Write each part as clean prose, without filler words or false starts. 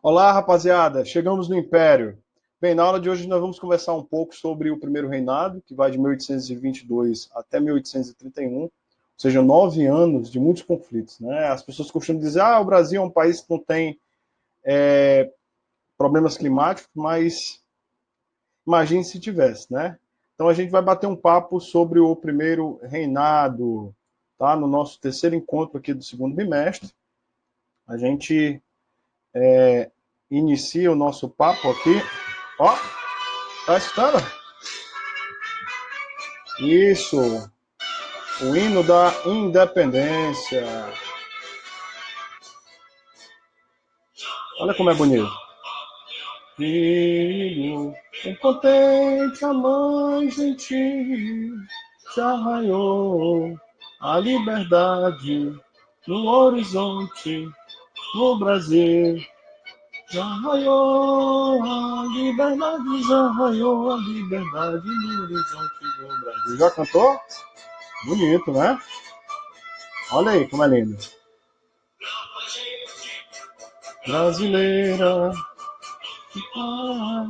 Olá, rapaziada. Chegamos no Império. Bem, na aula de hoje nós vamos conversar um pouco sobre o primeiro reinado, que vai de 1822 até 1831, ou seja, 9 anos de muitos conflitos, né? As pessoas costumam dizer, o Brasil é um país que não tem problemas climáticos, mas imagine se tivesse, né? Então a gente vai bater um papo sobre o primeiro reinado, tá? No nosso terceiro encontro aqui do segundo bimestre. A gente inicia o nosso papo aqui. Ó, tá escutando? Isso, o hino da independência. Olha como é bonito. Filho, impotente a mãe gentil, já raiou a liberdade no horizonte, no Brasil. Já raiou a liberdade, já raiou a liberdade no horizonte do Brasil. Já cantou? Bonito, né? Olha aí como é lindo. Brasileira. Ah.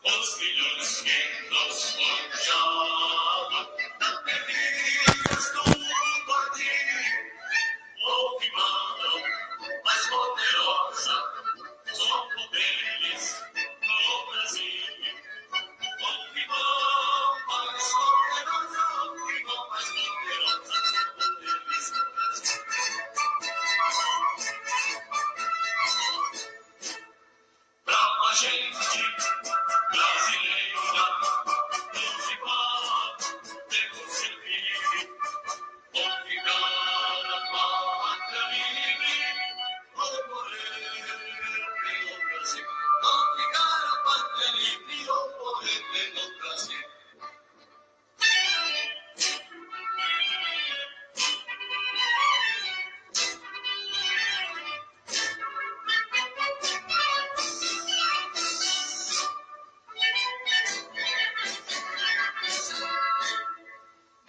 Os filhos que nos forjavam, não perdidas do partido, houve mão mais poderosa, somos deles no Brasil. Houve mão mais poderosa, houve mão mais poderosa, somos deles no Brasil. Pra gente brasileira, nos igual, temos servir, ou ficar a pátria livre, ou morrer pelo Brasil. Ou ficar a pátria livre, ou morrer pelo Brasil.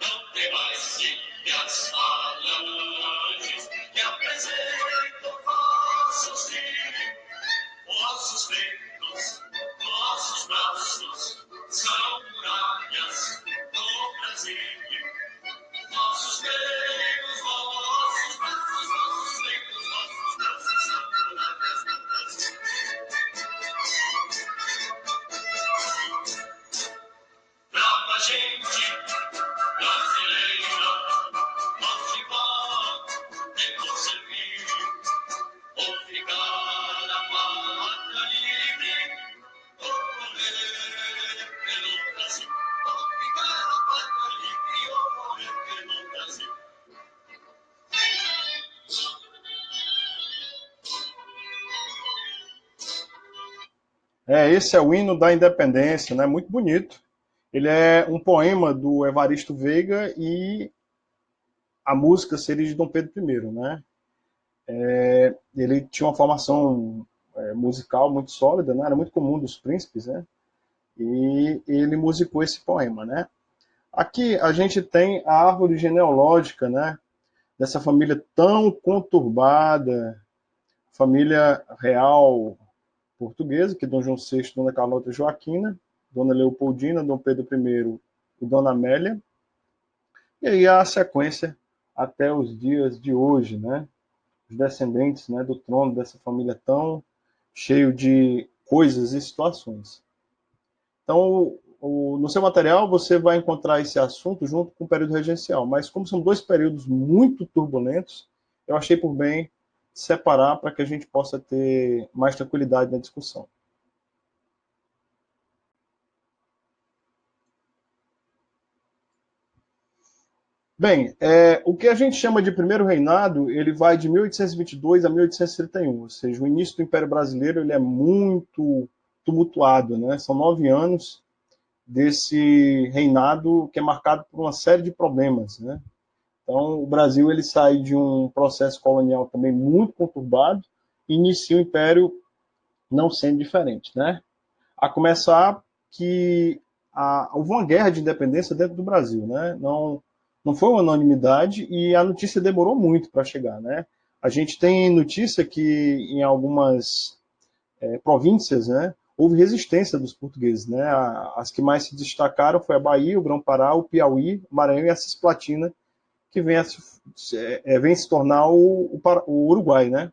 Não tem mais símbias falantes que apresentam falsos filhos. Nossos peitos, nossos braços são muralhas do Brasil. Nossos peitos, nossos braços, nossos peitos, nossos braços são muralhas do Brasil. Brava gente brasileira, nosso igual, temos servir, ou ficar a pátria livre, ou morrer pelo Brasil. Ou ficar a pátria livre, ou morrer pelo Brasil. Esse é o hino da independência, né? Muito bonito. Ele é um poema do Evaristo Veiga e a música seria de Dom Pedro I, né? Ele tinha uma formação musical muito sólida, né? Era muito comum dos príncipes, né? E ele musicou esse poema, né? Aqui a gente tem a árvore genealógica, né? Dessa família tão conturbada, família real portuguesa, que Dom João VI, Dona Carlota Joaquina, Dona Leopoldina, Dom Pedro I e Dona Amélia. E aí a sequência até os dias de hoje, né? Os descendentes, né, do trono dessa família tão cheio de coisas e situações. Então, no seu material você vai encontrar esse assunto junto com o período regencial, mas como são dois períodos muito turbulentos, eu achei por bem separar para que a gente possa ter mais tranquilidade na discussão. Bem, o que a gente chama de primeiro reinado, ele vai de 1822 a 1831, ou seja, o início do Império Brasileiro ele é muito tumultuado, né? São 9 anos desse reinado que é marcado por uma série de problemas, né? Então, o Brasil ele sai de um processo colonial também muito conturbado e inicia o Império não sendo diferente, né? A começar que houve uma guerra de independência dentro do Brasil, né? Não foi uma unanimidade e a notícia demorou muito para chegar, né? A gente tem notícia que em algumas províncias, né, houve resistência dos portugueses, né? As que mais se destacaram foi a Bahia, o Grão-Pará, o Piauí, o Maranhão e a Cisplatina, que vem se tornar o Uruguai, né?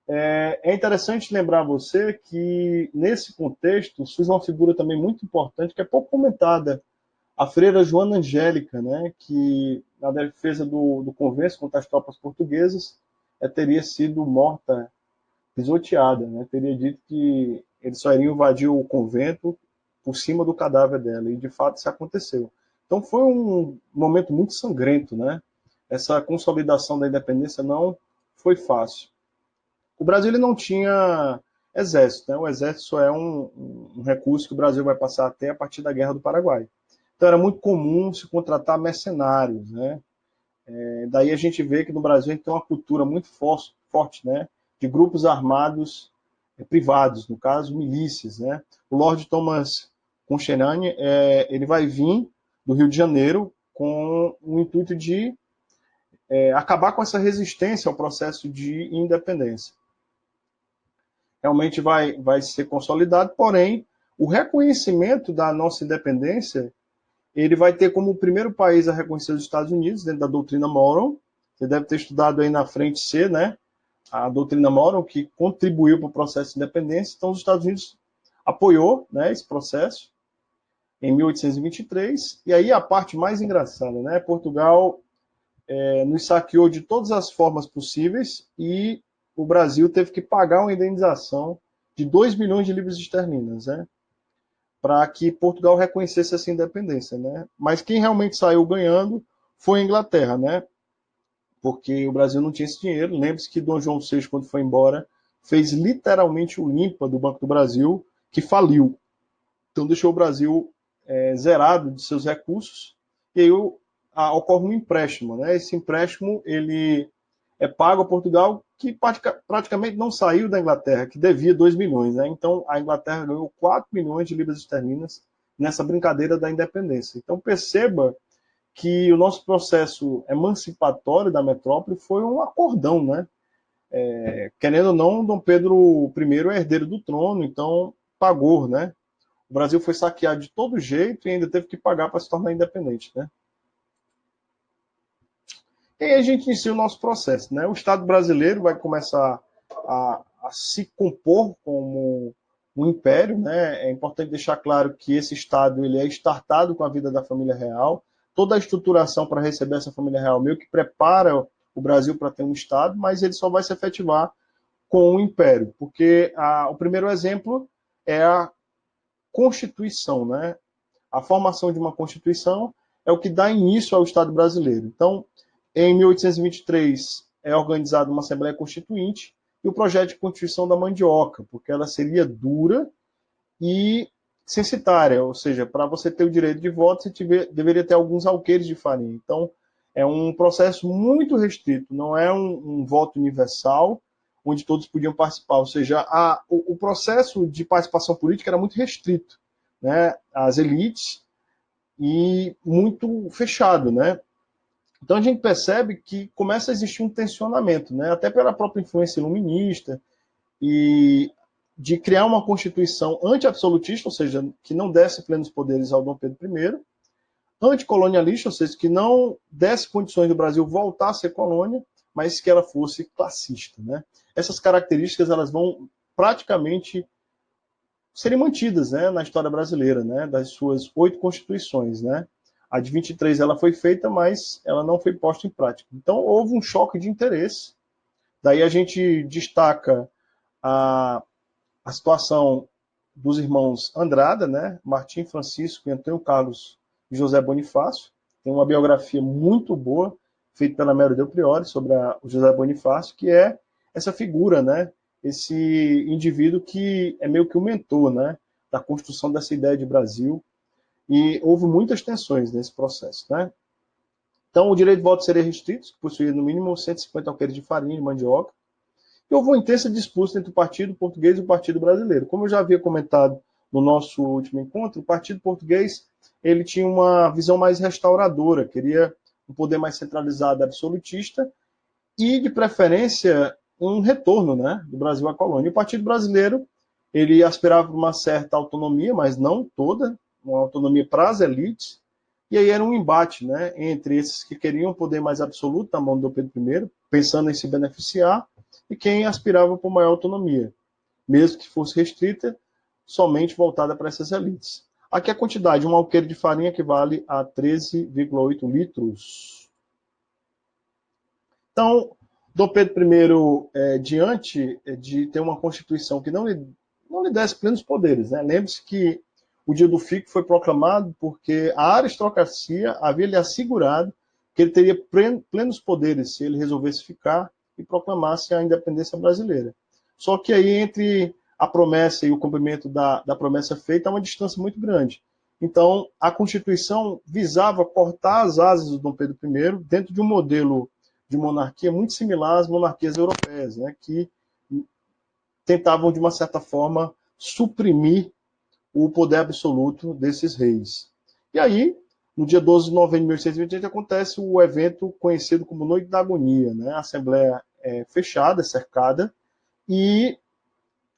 É interessante lembrar você que, nesse contexto, surge uma figura também muito importante, que é pouco comentada, a freira Joana Angélica, né, que, na defesa do convento contra as tropas portuguesas, teria sido morta, pisoteada. Né, teria dito que eles só iriam invadir o convento por cima do cadáver dela, e de fato isso aconteceu. Então foi um momento muito sangrento. Né? Essa consolidação da independência não foi fácil. O Brasil ele não tinha exército, né? O exército só é um recurso que o Brasil vai passar até a partir da Guerra do Paraguai. Então era muito comum se contratar mercenários, né? Daí a gente vê que no Brasil a gente tem uma cultura muito forte, né? De grupos armados privados, no caso milícias, né? O Lord Thomas Conchinani, ele vai vir do Rio de Janeiro com o intuito de acabar com essa resistência ao processo de independência. Realmente vai ser consolidado, porém, o reconhecimento da nossa independência, ele vai ter como o primeiro país a reconhecer os Estados Unidos, dentro da doutrina Monroe. Você deve ter estudado aí na frente C, né? A doutrina Monroe, que contribuiu para o processo de independência. Então, os Estados Unidos apoiou, né, esse processo em 1823. E aí a parte mais engraçada, né? Portugal nos saqueou de todas as formas possíveis e o Brasil teve que pagar uma indenização de 2 milhões de libras esterlinas, né? Para que Portugal reconhecesse essa independência, né? Mas quem realmente saiu ganhando foi a Inglaterra, né? Porque o Brasil não tinha esse dinheiro. Lembre-se que Dom João VI, quando foi embora, fez literalmente o limpa do Banco do Brasil, que faliu. Então deixou o Brasil zerado de seus recursos. E aí ocorre um empréstimo, né? Esse empréstimo ele é pago a Portugal, que praticamente não saiu da Inglaterra, que devia 2 milhões. Né? Então, a Inglaterra ganhou 4 milhões de libras esterlinas nessa brincadeira da independência. Então, perceba que o nosso processo emancipatório da metrópole foi um acordão. Né? Querendo ou não, Dom Pedro I é herdeiro do trono, então pagou. Né? O Brasil foi saqueado de todo jeito e ainda teve que pagar para se tornar independente. Né? E aí a gente inicia o nosso processo. Né? O Estado brasileiro vai começar a se compor como um império. Né? É importante deixar claro que esse Estado ele é startado com a vida da família real. Toda a estruturação para receber essa família real meio que prepara o Brasil para ter um Estado, mas ele só vai se efetivar com o império, porque o primeiro exemplo é a Constituição. Né? A formação de uma Constituição é o que dá início ao Estado brasileiro. Então, em 1823, é organizada uma Assembleia Constituinte e o projeto de Constituição da Mandioca, porque ela seria dura e censitária, ou seja, para você ter o direito de voto, você deveria ter alguns alqueires de farinha. Então, é um processo muito restrito, não é um voto universal, onde todos podiam participar, ou seja, o processo de participação política era muito restrito. Né? As elites e muito fechado, né? Então a gente percebe que começa a existir um tensionamento, né? Até pela própria influência iluminista e de criar uma constituição anti-absolutista, ou seja, que não desse plenos poderes ao Dom Pedro I, anticolonialista, ou seja, que não desse condições do Brasil voltar a ser colônia, mas que ela fosse classista, né? Essas características elas vão praticamente serem mantidas, né, na história brasileira, né, das suas 8 constituições. Né? A de 23 ela foi feita, mas ela não foi posta em prática. Então houve um choque de interesse. Daí a gente destaca a situação dos irmãos Andrada, né, Martim Francisco e Antônio Carlos e José Bonifácio, tem uma biografia muito boa, feita pela Mary Del Priore, sobre o José Bonifácio, que é essa figura, né? Esse indivíduo que é meio que o mentor, né? Da construção dessa ideia de Brasil. E houve muitas tensões nesse processo, né? Então, o direito de voto seria restrito, que possuía no mínimo 150 alqueires de farinha de mandioca. E houve uma intensa disputa entre o Partido Português e o Partido Brasileiro. Como eu já havia comentado no nosso último encontro, o Partido Português ele tinha uma visão mais restauradora, queria um poder mais centralizado, absolutista, e, de preferência, um retorno, né, do Brasil à colônia. E o Partido Brasileiro ele aspirava por uma certa autonomia, mas não toda, uma autonomia para as elites, e aí era um embate, né, entre esses que queriam um poder mais absoluto na mão do Pedro I, pensando em se beneficiar, e quem aspirava por maior autonomia, mesmo que fosse restrita, somente voltada para essas elites. Aqui a quantidade, um alqueire de farinha equivale a 13,8 litros. Então, Dom Pedro I, diante de ter uma Constituição que não lhe desse plenos poderes, né? Lembre-se que o dia do fico foi proclamado porque a aristocracia havia lhe assegurado que ele teria plenos poderes se ele resolvesse ficar e proclamasse a independência brasileira. Só que aí, entre a promessa e o cumprimento da promessa feita, há uma distância muito grande. Então, a Constituição visava cortar as asas do Dom Pedro I dentro de um modelo de monarquia muito similar às monarquias europeias, né, que tentavam, de uma certa forma, suprimir o poder absoluto desses reis. E aí, no dia 12 de novembro de 1820, acontece o evento conhecido como Noite da Agonia, né, a Assembleia fechada, cercada, e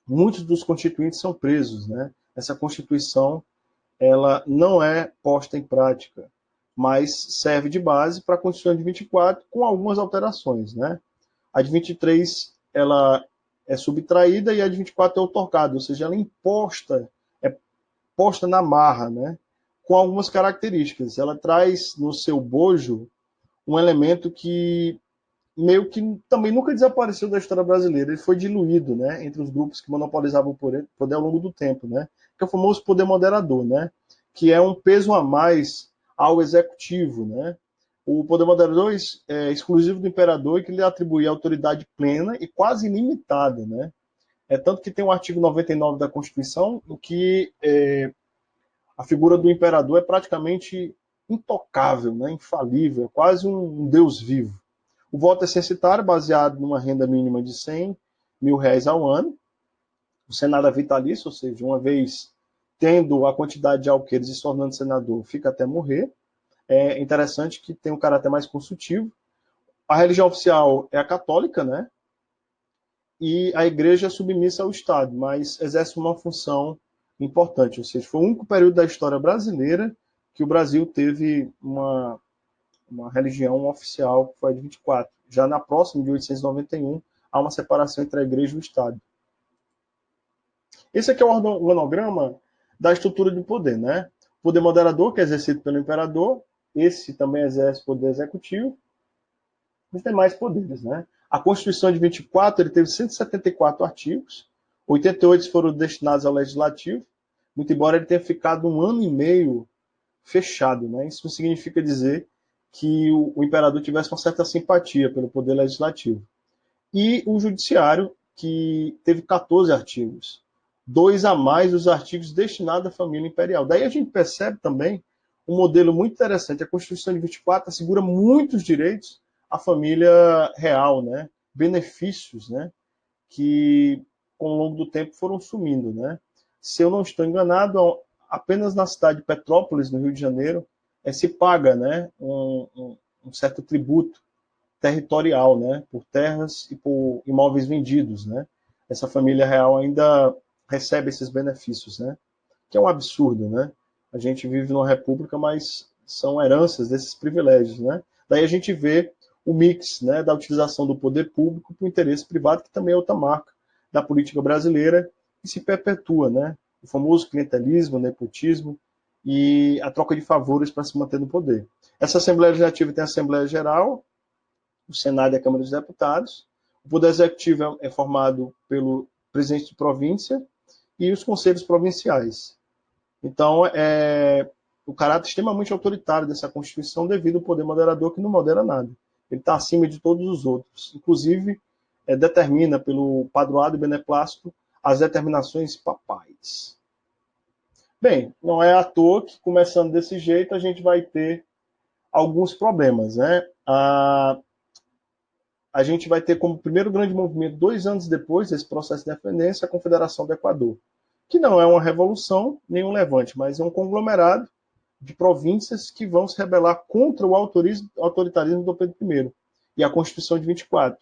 muitos dos constituintes são presos, né? Essa Constituição ela não é posta em prática, mas serve de base para a Constituição de 24 com algumas alterações, né? A de 23 ela é subtraída e a de 24 é outorgada, ou seja, ela é posta na marra, né? Com algumas características. Ela traz no seu bojo um elemento que meio que também nunca desapareceu da história brasileira. Ele foi diluído, né, entre os grupos que monopolizavam o poder ao longo do tempo, né, que é o famoso poder moderador, né, que é um peso a mais ao executivo, né. O poder moderador é exclusivo do imperador e que lhe atribui autoridade plena e quase ilimitada, né. É tanto que tem o artigo 99 da Constituição, em que a figura do imperador é praticamente intocável, né, infalível, é quase um deus vivo. O voto é censitário, baseado numa renda mínima de R$ 100.000 ao ano. O Senado é vitalício, ou seja, uma vez tendo a quantidade de alqueires e se tornando senador, fica até morrer. É interessante que tem um caráter mais consultivo. A religião oficial é a católica, né? E a igreja é submissa ao Estado, mas exerce uma função importante. Ou seja, foi o único período da história brasileira que o Brasil teve uma religião oficial, que foi a de 24. Já na próxima, de 891, há uma separação entre a igreja e o Estado. Esse aqui é o organograma da estrutura de poder, né? O poder moderador, que é exercido pelo imperador, esse também exerce poder executivo, os demais poderes, né? A Constituição de 24, ele teve 174 artigos, 88 foram destinados ao legislativo, muito embora ele tenha ficado 1 ano e meio fechado, né? Isso significa dizer que o imperador tivesse uma certa simpatia pelo poder legislativo. E o judiciário, que teve 14 artigos, 2 a mais dos artigos destinados à família imperial. Daí a gente percebe também um modelo muito interessante. A Constituição de 24 assegura muitos direitos à família real, né? Benefícios, né? Que, com o longo do tempo, foram sumindo, né? Se eu não estou enganado, apenas na cidade de Petrópolis, no Rio de Janeiro, se paga, né, um certo tributo territorial, né, por terras e por imóveis vendidos, né. Essa família real ainda recebe esses benefícios, né, que é um absurdo, né. A gente vive numa república, mas são heranças desses privilégios, né. Daí a gente vê o mix, né, da utilização do poder público para o interesse privado, que também é outra marca da política brasileira, que se perpetua, né, o famoso clientelismo, nepotismo e a troca de favores para se manter no poder. Essa Assembleia Legislativa tem a Assembleia Geral, o Senado e a Câmara dos Deputados. O Poder Executivo é formado pelo presidente de província e os conselhos provinciais. Então, o caráter extremamente autoritário dessa Constituição devido ao poder moderador que não modera nada. Ele está acima de todos os outros. Inclusive, determina pelo padroado e beneplácito as determinações papais. Bem, não é à toa que, começando desse jeito, a gente vai ter alguns problemas, né? A gente vai ter como primeiro grande movimento, 2 anos depois desse processo de independência, a Confederação do Equador, que não é uma revolução, nem um levante, mas é um conglomerado de províncias que vão se rebelar contra o autoritarismo do Pedro I e a Constituição de 24.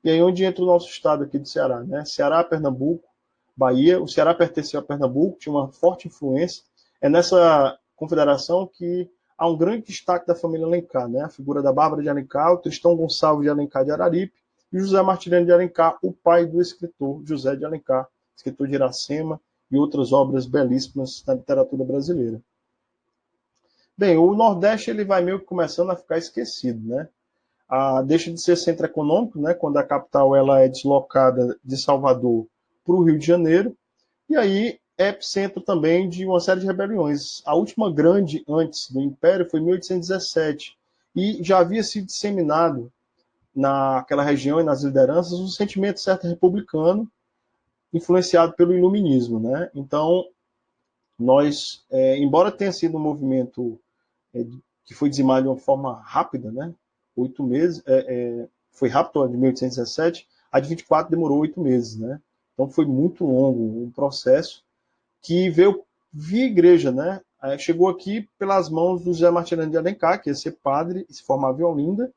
E aí onde entra o nosso estado aqui do Ceará, né? Ceará, Pernambuco, Bahia. O Ceará pertenceu a Pernambuco, tinha uma forte influência. É nessa confederação que há um grande destaque da família Alencar, né? A figura da Bárbara de Alencar, o Tristão Gonçalves de Alencar de Araripe e o José Martiriano de Alencar, o pai do escritor José de Alencar, escritor de Iracema e outras obras belíssimas da literatura brasileira. Bem, o Nordeste ele vai meio que começando a ficar esquecido, né? Deixa de ser centro econômico, né? Quando a capital ela é deslocada de Salvador para o Rio de Janeiro, e aí é epicentro também de uma série de rebeliões. A última grande antes do Império foi em 1817, e já havia sido disseminado naquela região e nas lideranças um sentimento certo republicano, influenciado pelo iluminismo, né? Então, nós, embora tenha sido um movimento que foi dizimado de uma forma rápida, né? 8 meses, foi rápido a de 1817, a de 24 demorou 8 meses, né? Então foi muito longo um processo que veio via igreja, né? Chegou aqui pelas mãos do José Martiriano de Alencar, que ia ser padre e se formava em Olinda,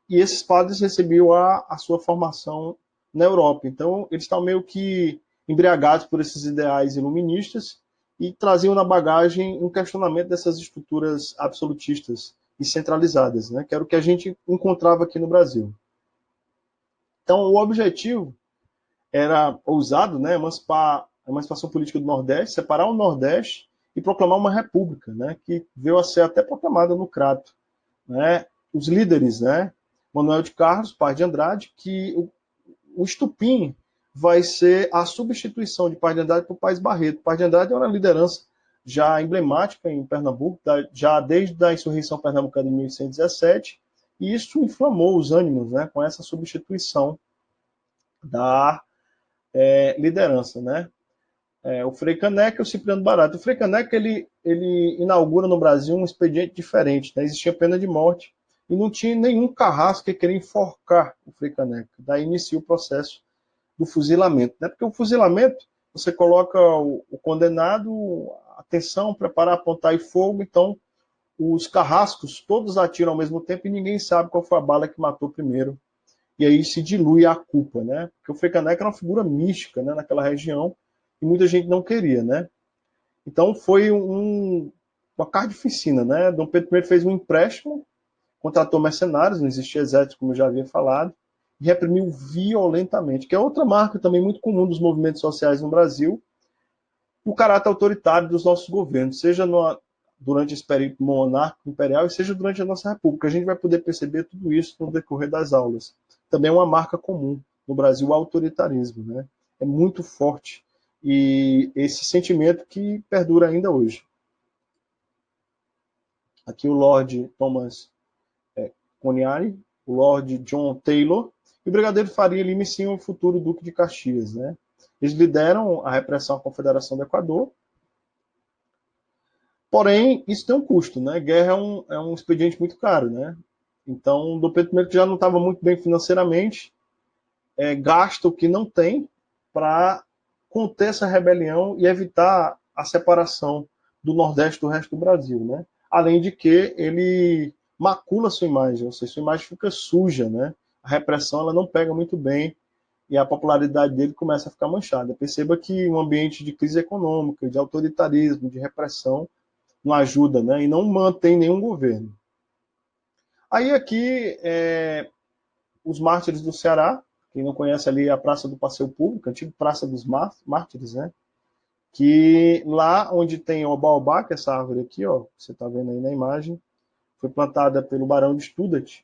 e esses padres recebiam a sua formação na Europa. Então eles estão meio que embriagados por esses ideais iluministas e traziam na bagagem um questionamento dessas estruturas absolutistas e centralizadas, né? Que era o que a gente encontrava aqui no Brasil. Então, o objetivo era ousado, né? Emancipar a emancipação política do Nordeste, separar o Nordeste e proclamar uma república, né? Que veio a ser até proclamada no Crato, né? Os líderes, né? Manuel de Carlos, Paz de Andrade, que o estupim vai ser a substituição de Paz de Andrade por Paz Barreto. Paz de Andrade é uma liderança já emblemática em Pernambuco, já desde a insurreição pernambucana de 1817, e isso inflamou os ânimos, né, com essa substituição da liderança, né? O Frei Caneca e o Cipriano Barata. O Frei Caneca ele inaugura no Brasil um expediente diferente, né? Existia pena de morte e não tinha nenhum carrasco que queria enforcar o Frei Caneca. Daí inicia o processo do fuzilamento, né? Porque o fuzilamento, você coloca o condenado, atenção, preparar, apontar e fogo, então os carrascos todos atiram ao mesmo tempo e ninguém sabe qual foi a bala que matou primeiro. E aí se dilui a culpa, né? Porque o Frei Caneca era uma figura mística, né, naquela região e muita gente não queria, né? Então foi uma carnificina, né? Dom Pedro I fez um empréstimo, contratou mercenários, não existia exército, como eu já havia falado, e reprimiu violentamente, que é outra marca também muito comum dos movimentos sociais no Brasil, o caráter autoritário dos nossos governos, seja durante esse período monárquico imperial e seja durante a nossa república. A gente vai poder perceber tudo isso no decorrer das aulas. Também é uma marca comum no Brasil, o autoritarismo, né? É muito forte e esse sentimento que perdura ainda hoje. Aqui o Lord Thomas Coniari, o Lord John Taylor e o Brigadeiro Faria Lima, sim, o futuro Duque de Caxias, né? Eles lideram a repressão à Confederação do Equador. Porém, isso tem um custo, né? Guerra é um expediente muito caro, né? Então, Dom Pedro I, que já não estava muito bem financeiramente, gasta o que não tem para conter essa rebelião e evitar a separação do Nordeste do resto do Brasil, né? Além de que ele macula sua imagem, ou seja, sua imagem fica suja, né? A repressão ela não pega muito bem e a popularidade dele começa a ficar manchada. Perceba que um ambiente de crise econômica, de autoritarismo, de repressão, não ajuda, né? E não mantém nenhum governo. Aí aqui, os mártires do Ceará, quem não conhece ali a Praça do Passeio Público, a antiga Praça dos Mártires, né? Que lá onde tem o baobá, que é essa árvore aqui, ó, você está vendo aí na imagem, foi plantada pelo Barão de Studat,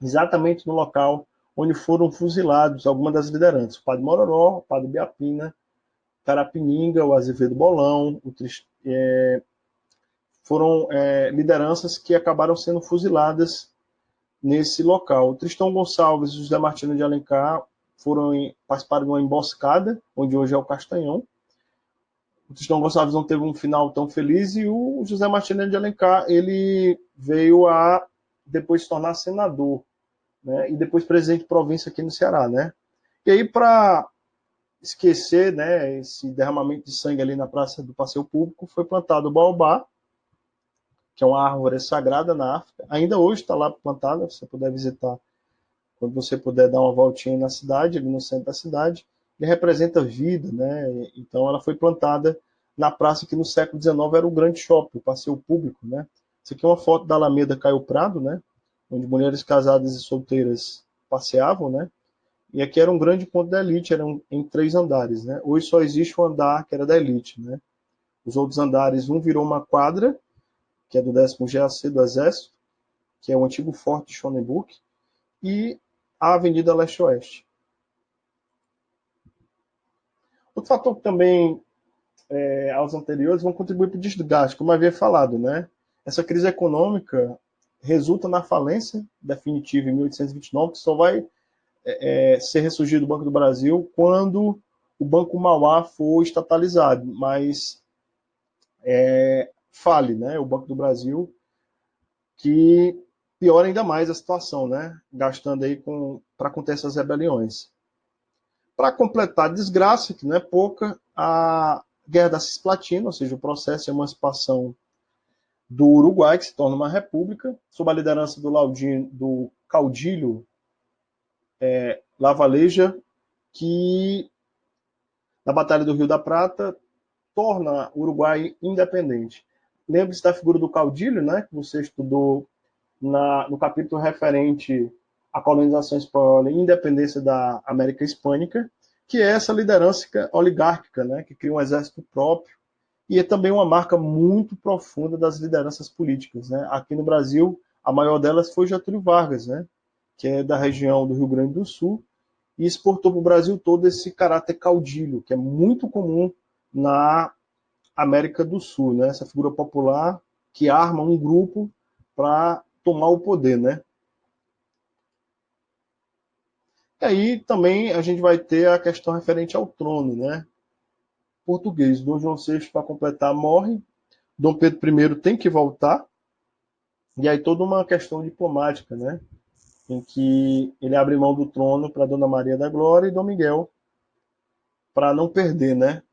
exatamente no local onde foram fuzilados algumas das lideranças. O Padre Mororó, o Padre Biapina, Carapininga, o Azevedo Bolão, foram lideranças que acabaram sendo fuziladas nesse local. O Tristão Gonçalves e o José Martino de Alencar participaram de uma emboscada, onde hoje é o Castanhão. O Tristão Gonçalves não teve um final tão feliz e o José Martino de Alencar ele veio a depois se tornar senador, né, e depois presidente de província aqui no Ceará, né? E aí, para esquecer, né, esse derramamento de sangue ali na praça do Passeio Público, foi plantado o baobá, que é uma árvore sagrada na África. Ainda hoje está lá plantada, se você puder visitar, quando você puder dar uma voltinha na cidade, ali no centro da cidade. Ele representa vida, né? Então ela foi plantada na praça que no século XIX era o grande shopping, o Passeio Público, né? Isso aqui é uma foto da Alameda Caio Prado, né? Onde mulheres casadas e solteiras passeavam, né? E aqui era um grande ponto da elite, eram em 3 andares, né? Hoje só existe um andar que era da elite, né? Os outros andares, um virou uma quadra, que é do 10º GAC do Exército, que é o antigo Forte de Schonenburg, e a Avenida Leste-Oeste. Outro fator que também, aos anteriores, vão contribuir para o desgaste, como havia falado, né? Essa crise econômica resulta na falência definitiva em 1829, que só vai ser ressurgido do Banco do Brasil quando o Banco Mauá for estatalizado, mas fale, né? O Banco do Brasil, que piora ainda mais a situação, né? Gastando aí para conter essas rebeliões. Para completar a desgraça, que não é pouca, a Guerra da Cisplatina, ou seja, o processo de emancipação do Uruguai, que se torna uma república, sob a liderança do caudilho Lavaleja, que na Batalha do Rio da Prata torna o Uruguai independente. Lembre-se da figura do caudilho, né, que você estudou no capítulo referente à colonização espanhola e independência da América Hispânica, que é essa liderança oligárquica, né, que cria um exército próprio, e é também uma marca muito profunda das lideranças políticas, né? Aqui no Brasil, a maior delas foi Getúlio Vargas, né, que é da região do Rio Grande do Sul, e exportou para o Brasil todo esse caráter caudilho, que é muito comum na América do Sul, né? Essa figura popular que arma um grupo para tomar o poder, né? E aí também a gente vai ter a questão referente ao trono, né? Português, Dom João VI, para completar, morre, Dom Pedro I tem que voltar, e aí toda uma questão diplomática, né? Em que ele abre mão do trono para Dona Maria da Glória e Dom Miguel, para não perder, né?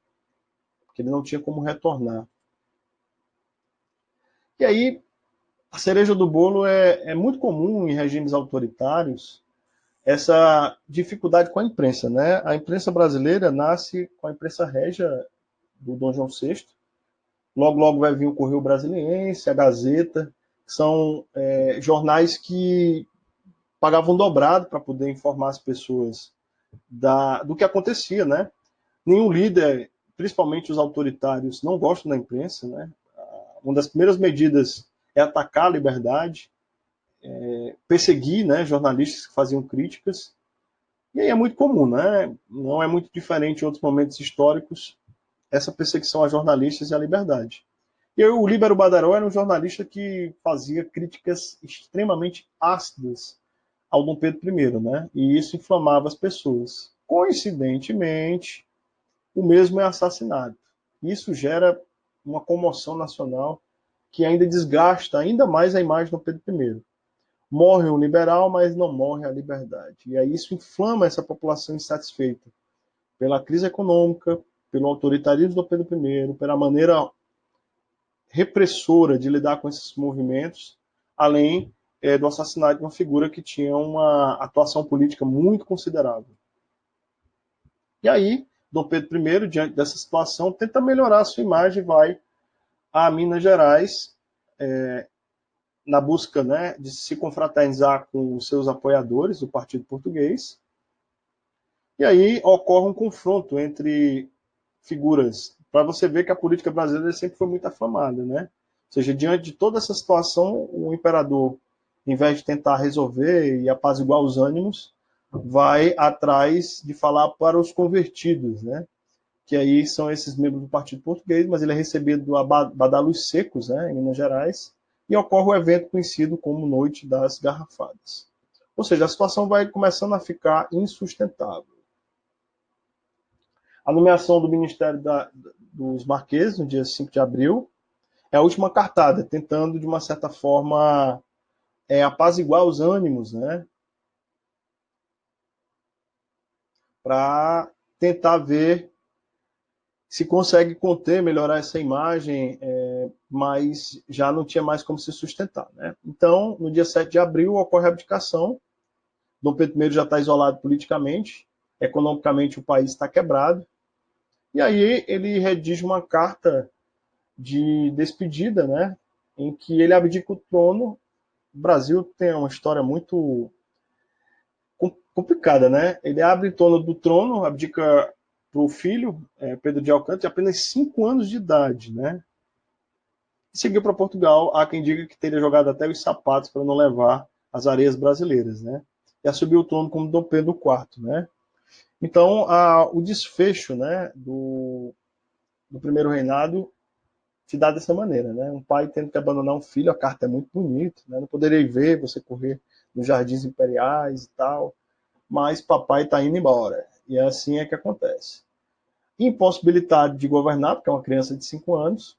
Porque ele não tinha como retornar. E aí, a cereja do bolo é muito comum em regimes autoritários essa dificuldade com a imprensa, né? A imprensa brasileira nasce com a imprensa régia do Dom João VI. Logo, logo vai vir o Correio Brasiliense, a Gazeta, que são jornais que pagavam dobrado para poder informar as pessoas do que acontecia, né? Nenhum líder, principalmente os autoritários, não gostam da imprensa, né? Uma das primeiras medidas é atacar a liberdade, perseguir, né, jornalistas que faziam críticas. E aí é muito comum, né? Não é muito diferente em outros momentos históricos essa perseguição a jornalistas e à liberdade. E aí, o Líbero Badaró era um jornalista que fazia críticas extremamente ácidas ao Dom Pedro I, né? E isso inflamava as pessoas. Coincidentemente, o mesmo é assassinado. Isso gera uma comoção nacional que ainda desgasta ainda mais a imagem do Pedro I. Morre um liberal, mas não morre a liberdade. E aí isso inflama essa população insatisfeita pela crise econômica, pelo autoritarismo do Pedro I, pela maneira repressora de lidar com esses movimentos, além do assassinato de uma figura que tinha uma atuação política muito considerável. E aí, Dom Pedro I, diante dessa situação, tenta melhorar a sua imagem e vai a Minas Gerais, na busca, né, de se confraternizar com os seus apoiadores, o Partido Português. E aí ocorre um confronto entre figuras, para você ver que a política brasileira sempre foi muito afamada, né? Ou seja, diante de toda essa situação, o imperador, em vez de tentar resolver e apaziguar os ânimos, vai atrás de falar para os convertidos, né? que aí são esses membros do Partido Português, mas ele é recebido do Badalos Secos, né, em Minas Gerais, e ocorre o evento conhecido como Noite das Garrafadas. Ou seja, a situação vai começando a ficar insustentável. A nomeação do Ministério dos Marqueses, no dia 5 de abril, é a última cartada, tentando, de uma certa forma, apaziguar os ânimos, né, para tentar ver se consegue conter, melhorar essa imagem, mas já não tinha mais como se sustentar. Né? Então, no dia 7 de abril, ocorre a abdicação. Dom Pedro I já está isolado politicamente, economicamente o país está quebrado, e aí ele redige uma carta de despedida, né, em que ele abdica o trono. O Brasil tem uma história muito complicada, né? Ele abre em torno do trono, abdica para o filho, Pedro de Alcântara, de apenas 5 anos de idade, né? E seguiu para Portugal. Há quem diga que teria jogado até os sapatos para não levar as areias brasileiras, né? E assumiu o trono como Dom Pedro IV, né? Então, o desfecho, né, do primeiro reinado se dá dessa maneira, né? Um pai tendo que abandonar um filho, a carta é muito bonita, né? Não poderei ver você correr nos jardins imperiais e tal, mas papai está indo embora. E assim é que acontece. Impossibilidade de governar, porque é uma criança de 5 anos,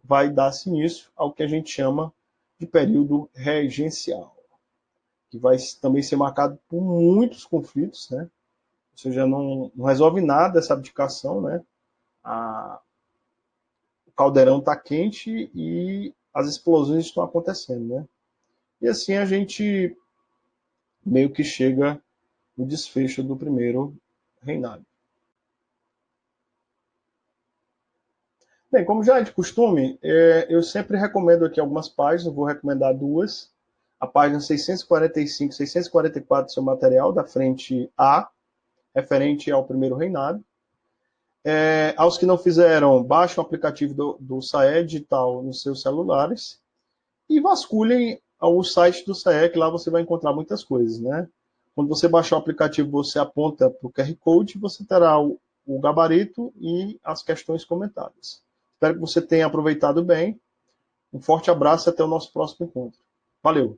vai dar-se início ao que a gente chama de período regencial, que vai também ser marcado por muitos conflitos, né? Ou seja, não resolve nada essa abdicação, né? O caldeirão está quente e as explosões estão acontecendo, né? E assim a gente meio que chega no desfecho do primeiro reinado. Bem, como já é de costume, eu sempre recomendo aqui algumas páginas, vou recomendar duas. A página 645 e 644 do seu material, da frente A, referente ao primeiro reinado. Aos que não fizeram, baixem o aplicativo do SAE Digital nos seus celulares e vasculhem o site do SAE, que lá você vai encontrar muitas coisas, né? Quando você baixar o aplicativo, você aponta para o QR Code, você terá o gabarito e as questões comentadas. Espero que você tenha aproveitado bem. Um forte abraço e até o nosso próximo encontro. Valeu!